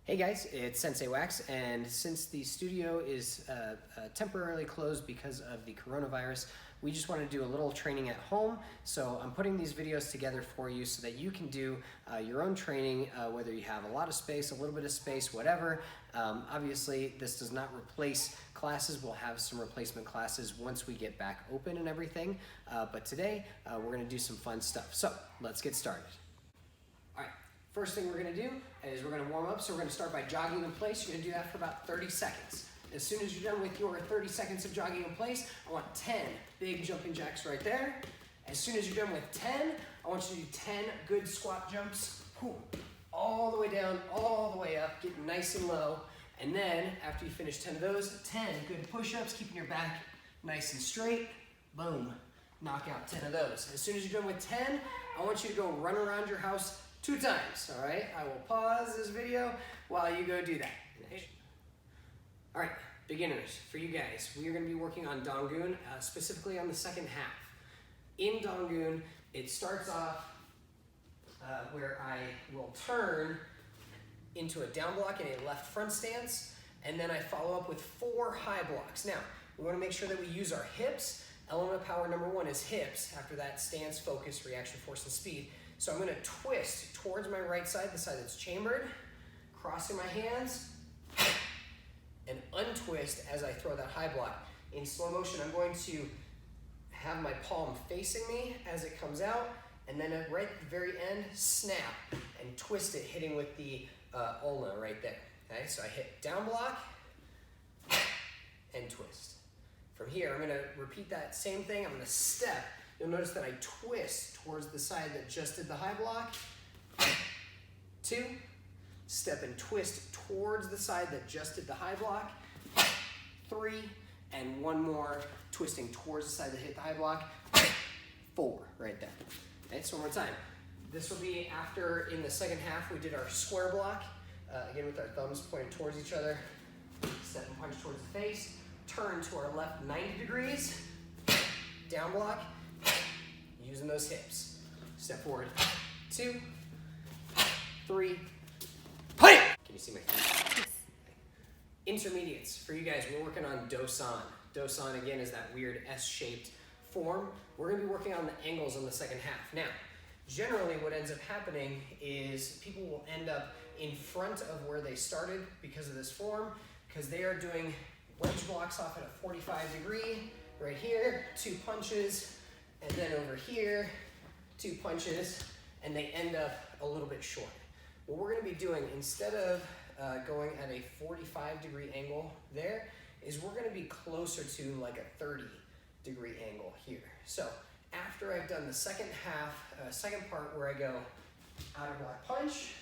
Hey guys, it's Sensei Wax, and since the studio is temporarily closed because of the coronavirus, we just want to do a little training at home. So I'm putting these videos together for you so that you can do your own training, whether you have a lot of space, a little bit of space, whatever. Obviously, this does not replace classes. We'll have some replacement classes once we get back open and everything. But today, we're going to do some fun stuff. So let's get started. All right. First thing we're going to do is we're going to warm up. So we're going to start by jogging in place. You're going to do that for about 30 seconds. As soon as you're done with your 30 seconds of jogging in place, I want 10 big jumping jacks right there. As soon as you're done with 10, I want you to do 10 good squat jumps. All the way down, all the way up, getting nice and low. And then after you finish 10 of those, 10 good push-ups, keeping your back nice and straight. Boom, knock out 10 of those. As soon as you're done with 10, I want you to go run around your house 2 times, all right? I will pause this video while you go do that. All right, beginners, for you guys, we are gonna be working on Dongun, specifically on the second half. In Dongun, it starts off where I will turn into a down block in a left front stance, and then I follow up with 4 high blocks. Now, we wanna make sure that we use our hips. Element of power number 1 is hips. After that, stance, focus, reaction, force, and speed. So I'm gonna twist towards my right side, the side that's chambered, crossing my hands, and untwist as I throw that high block. In slow motion, I'm going to have my palm facing me as it comes out, and then right at the very end, snap and twist it, hitting with the ulna right there. Okay, so I hit down block and twist. From here, I'm gonna repeat that same thing. I'm gonna step. You'll notice that I twist towards the side that just did the high block. 2, step and twist towards the side that just did the high block. 3, and 1 more, twisting towards the side that hit the high block. 4, right there. Okay, so one more time. This will be after, in the second half, we did our square block. Again, with our thumbs pointed towards each other. Step and punch towards the face. Turn to our left 90 degrees. Down block. Using those hips. Step forward. 2, 3, play! Can you see my feet? Yes. Intermediates. For you guys, we're working on Dosan. Dosan, again, is that weird S-shaped form. We're going to be working on the angles on the second half. Now, generally what ends up happening is people will end up in front of where they started because of this form, because they are doing wedge blocks off at a 45 degree, right here, 2 punches, and then over here, 2 punches, and they end up a little bit short. What we're gonna be doing, instead of going at a 45 degree angle there, is we're gonna be closer to like a 30 degree angle here. So after I've done the second half, second part where I go outer block punch,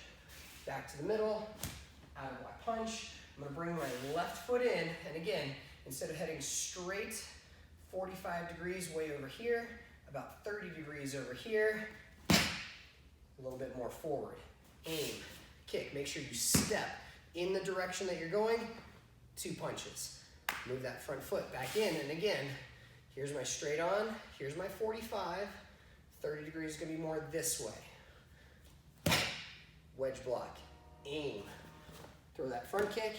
back to the middle, outer block punch, I'm gonna bring my left foot in, and again, instead of heading straight 45 degrees way over here, about 30 degrees over here, a little bit more forward. Aim, kick, make sure you step in the direction that you're going, 2 punches. Move that front foot back in, and again, here's my straight on, here's my 45, 30 degrees is gonna be more this way. Wedge block, aim, throw that front kick,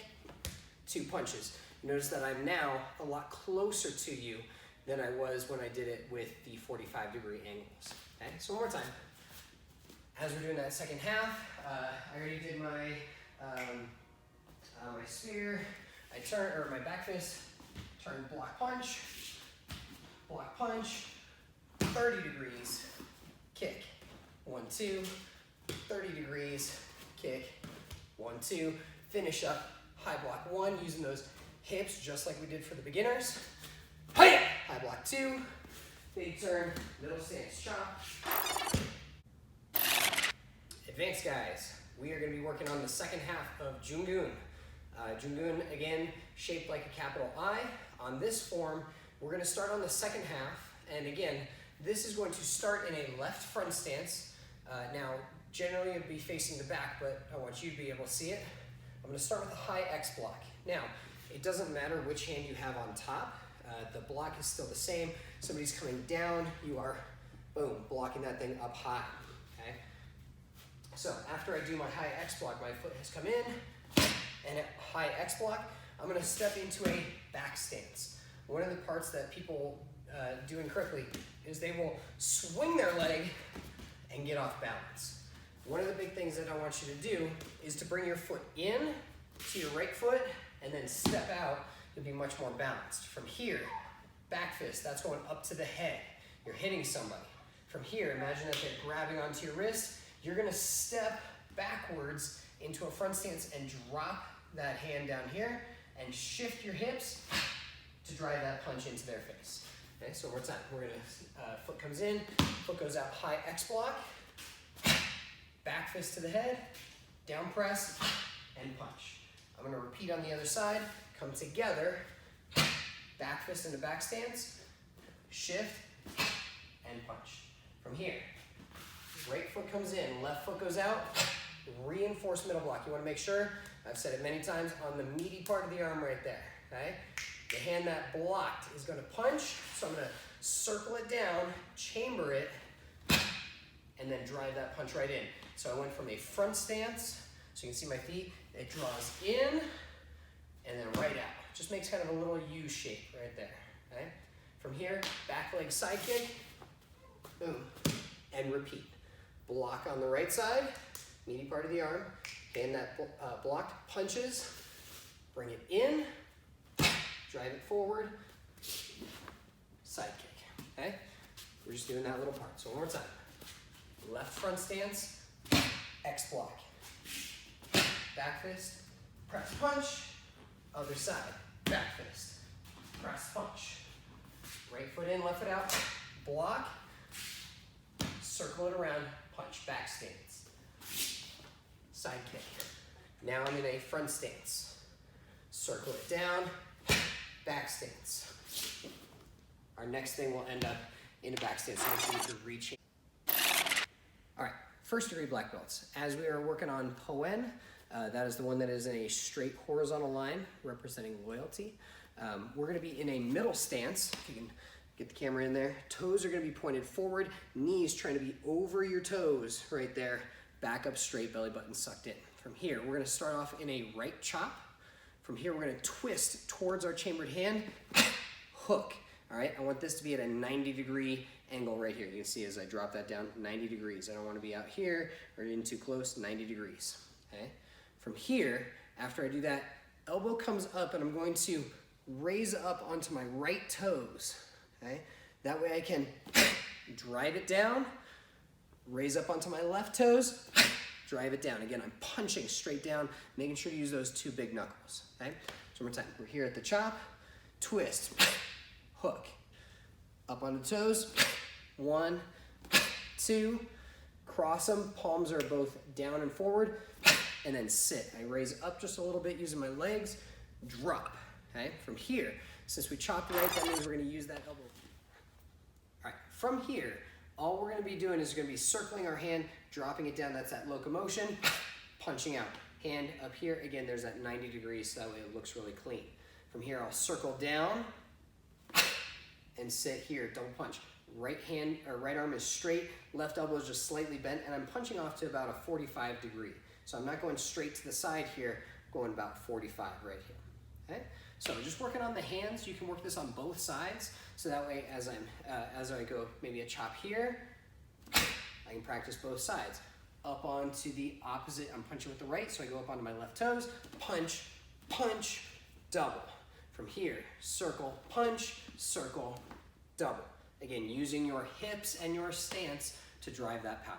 2 punches. Notice that I'm now a lot closer to you than I was when I did it with the 45 degree angles. Okay, so one more time. As we're doing that second half, I already did my my spear. I turn, or my back fist, turn block punch, 30 degrees, kick, 1, 2, 30 degrees, kick, 1, 2, finish up high block 1 using those hips just like we did for the beginners. High block 2, big turn, middle stance chop. Advanced guys, we are going to be working on the second half of Jungun. Jungun, again, shaped like a capital I. On this form, we're going to start on the second half, and again, this is going to start in a left front stance. Now, generally it would be facing the back, but I want you to be able to see it. I'm going to start with a high X block. Now, it doesn't matter which hand you have on top. The block is still the same. Somebody's coming down, you are, boom, blocking that thing up high, okay? So after I do my high X block, my foot has come in, and a high X block, I'm gonna step into a back stance. One of the parts that people do incorrectly is they will swing their leg and get off balance. One of the big things that I want you to do is to bring your foot in to your right foot and then step out. You'll be much more balanced. From here, back fist, that's going up to the head. You're hitting somebody. From here, imagine that they're grabbing onto your wrist. You're gonna step backwards into a front stance and drop that hand down here and shift your hips to drive that punch into their face. Okay, so one more time. We're gonna, foot comes in, foot goes out, high X block, back fist to the head, down press, and punch. I'm gonna repeat on the other side, come together, back fist into back stance, shift, and punch. From here, right foot comes in, left foot goes out, reinforce middle block. You wanna make sure, I've said it many times, on the meaty part of the arm right there, okay? The hand that blocked is gonna punch, so I'm gonna circle it down, chamber it, and then drive that punch right in. So I went from a front stance, so you can see my feet, it draws in, and then right out. Just makes kind of a little U shape right there, okay? From here, back leg side kick, boom, and repeat. Block on the right side, meaty part of the arm, hand that blocked punches, bring it in, drive it forward, side kick, okay? We're just doing that little part. So one more time. Left front stance, X block. Back fist, press punch, other side, back fist, press punch. Right foot in, left foot out, block, circle it around, punch, back stance. Side kick. Now I'm in a front stance. Circle it down, back stance. Our next thing will end up in a back stance, so make sure you're reaching. All right, first degree black belts. As we are working on Poen, that is the one that is in a straight horizontal line representing loyalty. We're gonna be in a middle stance, if you can get the camera in there. Toes are gonna be pointed forward, knees trying to be over your toes right there. Back up straight, belly button sucked in. From here, we're gonna start off in a right chop. From here, we're gonna twist towards our chambered hand, hook. All right, I want this to be at a 90-degree angle right here. You can see as I drop that down, 90 degrees. I don't want to be out here or in too close, 90 degrees, okay? From here, after I do that, elbow comes up and I'm going to raise up onto my right toes, okay? That way I can drive it down, raise up onto my left toes, drive it down. Again, I'm punching straight down, making sure to use those two big knuckles, okay? So one more time, we're here at the chop, twist, hook, up on the toes, 1, 2, cross them, palms are both down and forward, and then sit. I raise up just a little bit using my legs, drop, okay? From here, since we chopped right, that means we're gonna use that elbow. All right, from here, all we're gonna be doing is gonna be circling our hand, dropping it down, that's that locomotion, punching out. Hand up here, again, there's that 90 degrees, so that way it looks really clean. From here, I'll circle down, and sit here, double punch. Right hand or right arm is straight, left elbow is just slightly bent, and I'm punching off to about a 45 degree. So I'm not going straight to the side here, going about 45 right here, okay? So just working on the hands, you can work this on both sides, so that way as I go maybe a chop here, I can practice both sides. Up onto the opposite, I'm punching with the right, so I go up onto my left toes, punch, punch, double. From here, circle, punch, circle, double. Again, using your hips and your stance to drive that power.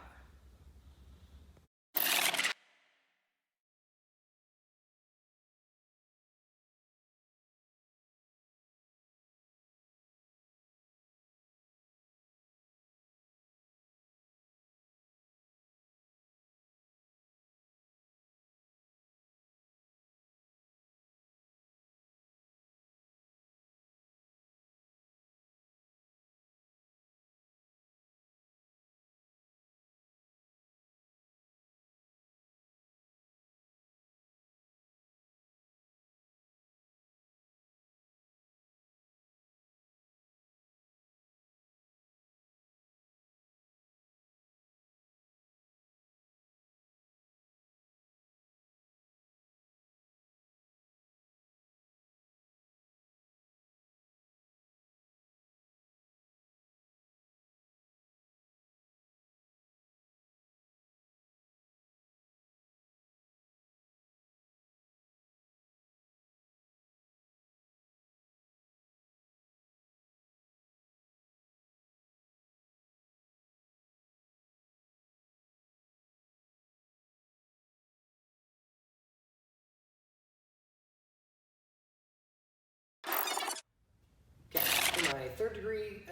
for my 3rd degree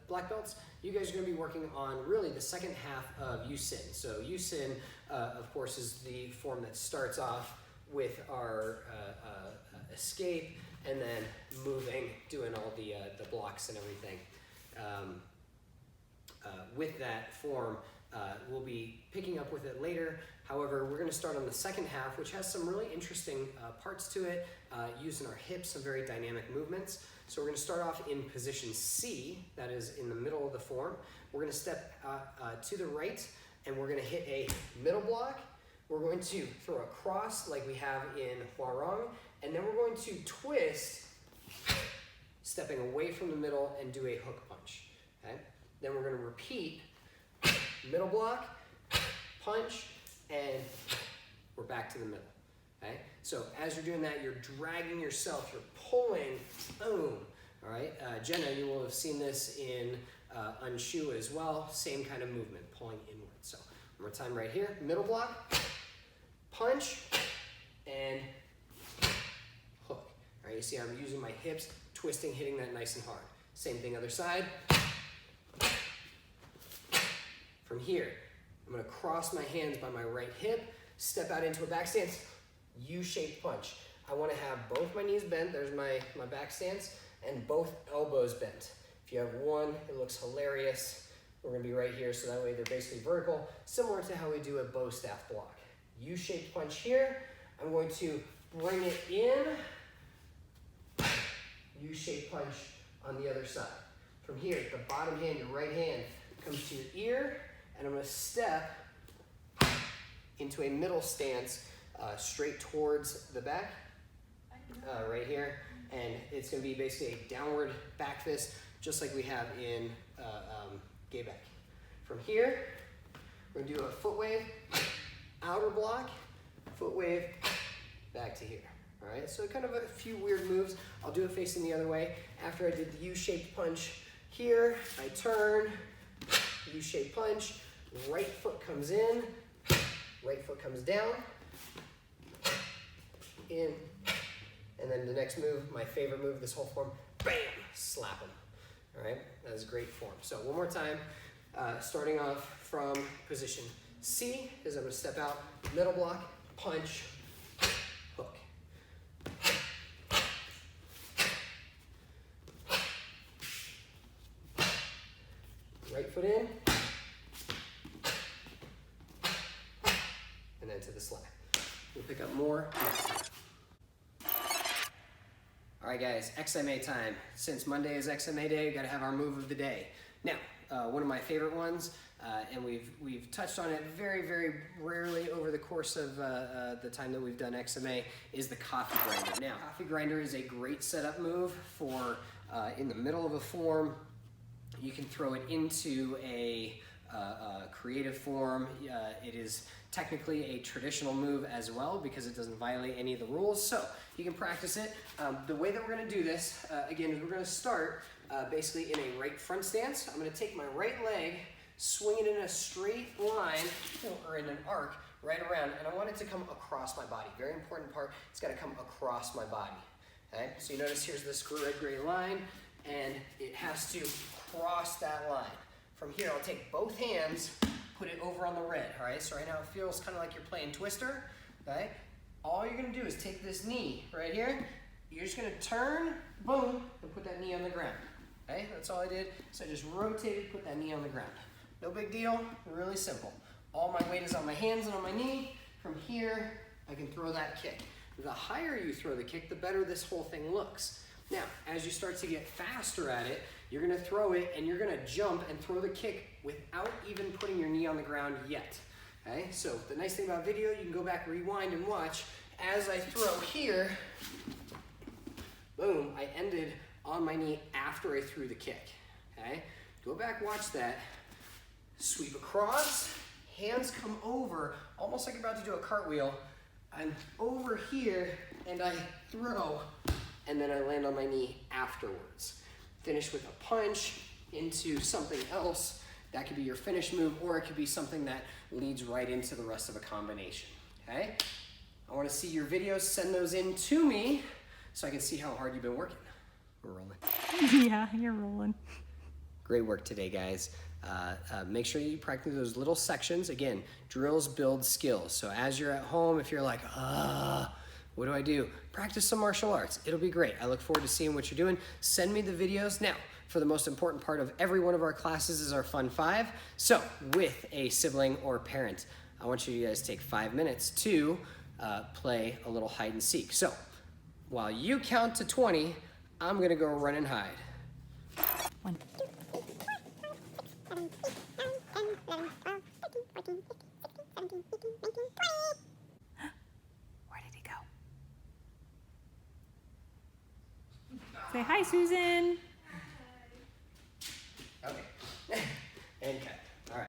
black belts, you guys are going to be working on really the second half of Yusin. So Yusin, of course, is the form that starts off with our escape and then moving, doing all the blocks and everything. With that form, we'll be picking up with it later. However, we're going to start on the second half, which has some really interesting parts to it, using our hips, some very dynamic movements. So we're going to start off in position C, that is in the middle of the form. We're going to step to the right, and we're going to hit a middle block. We're going to throw a cross like we have in Huarong, and then we're going to twist, stepping away from the middle and do a hook punch. Okay? Then we're going to repeat middle block, punch, and we're back to the middle. Okay? So as you're doing that, you're dragging yourself, you're pulling, boom. All right? Jenna, you will have seen this in Unshu as well. Same kind of movement, pulling inward. So one more time right here, middle block, punch, and hook. All right, you see I'm using my hips, twisting, hitting that nice and hard. Same thing other side. From here, I'm going to cross my hands by my right hip, step out into a back stance, U-shaped punch. I want to have both my knees bent, there's my back stance, and both elbows bent. If you have one, it looks hilarious. We're going to be right here, so that way they're basically vertical, similar to how we do a bow staff block. U-shaped punch here. I'm going to bring it in, U-shaped punch on the other side. From here, the bottom hand, your right hand, comes to your ear, and I'm going to step into a middle stance straight towards the back, right here. And it's going to be basically a downward back fist, just like we have in Gaebek. From here, we're going to do a foot wave, outer block, foot wave, back to here. All right, so kind of a few weird moves. I'll do it facing the other way. After I did the U-shaped punch here, I turn, U-shaped punch, right foot comes in, right foot comes down, in, and then the next move, my favorite move, this whole form, bam, slap them. All right, that is great form. So one more time, starting off from position C, is I'm going to step out, middle block, punch, hook. Right foot in, and then to the slap. We'll pick up more next time. All right, guys, XMA time. Since Monday is XMA day, we've got to have our move of the day. Now, one of my favorite ones, and we've touched on it very, very rarely over the course of the time that we've done XMA, is the coffee grinder. Now, coffee grinder is a great setup move for in the middle of a form. You can throw it into a creative form. It is technically a traditional move as well because it doesn't violate any of the rules, so you can practice it. The way that we're going to do this, again, is we're going to start basically in a right front stance. I'm going to take my right leg, swing it in a straight line, or in an arc, right around, and I want it to come across my body. Very important part, it's got to come across my body. Okay, so you notice here's this red-gray line, and it has to cross that line. From here, I'll take both hands, put it over on the red, all right? So right now it feels kind of like you're playing Twister, okay? All you're gonna do is take this knee right here, you're just gonna turn, boom, and put that knee on the ground, okay? That's all I did. So I just rotated, put that knee on the ground. No big deal, really simple. All my weight is on my hands and on my knee. From here, I can throw that kick. The higher you throw the kick, the better this whole thing looks. Now, as you start to get faster at it, you're gonna throw it and you're gonna jump and throw the kick without even putting your knee on the ground yet. Okay, so the nice thing about video, you can go back, rewind, and watch. As I throw here, boom, I ended on my knee after I threw the kick. Okay, go back, watch that. Sweep across, hands come over, almost like you're about to do a cartwheel. I'm over here and I throw, and then I land on my knee afterwards. Finish with a punch into something else. That could be your finish move, or it could be something that leads right into the rest of a combination, okay? I wanna see your videos, send those in to me so I can see how hard you've been working. We're rolling. Yeah, you're rolling. Great work today, guys. Make sure you practice those little sections. Again, drills build skills. So as you're at home, if you're like, what do I do? Practice some martial arts. It'll be great. I look forward to seeing what you're doing. Send me the videos. Now, for the most important part of every one of our classes is our Fun 5. So with a sibling or parent, I want you guys to take 5 minutes to play a little hide and seek. So while you count to 20, I'm gonna go run and hide. 1, 2, where did he go? Say hi, Susan.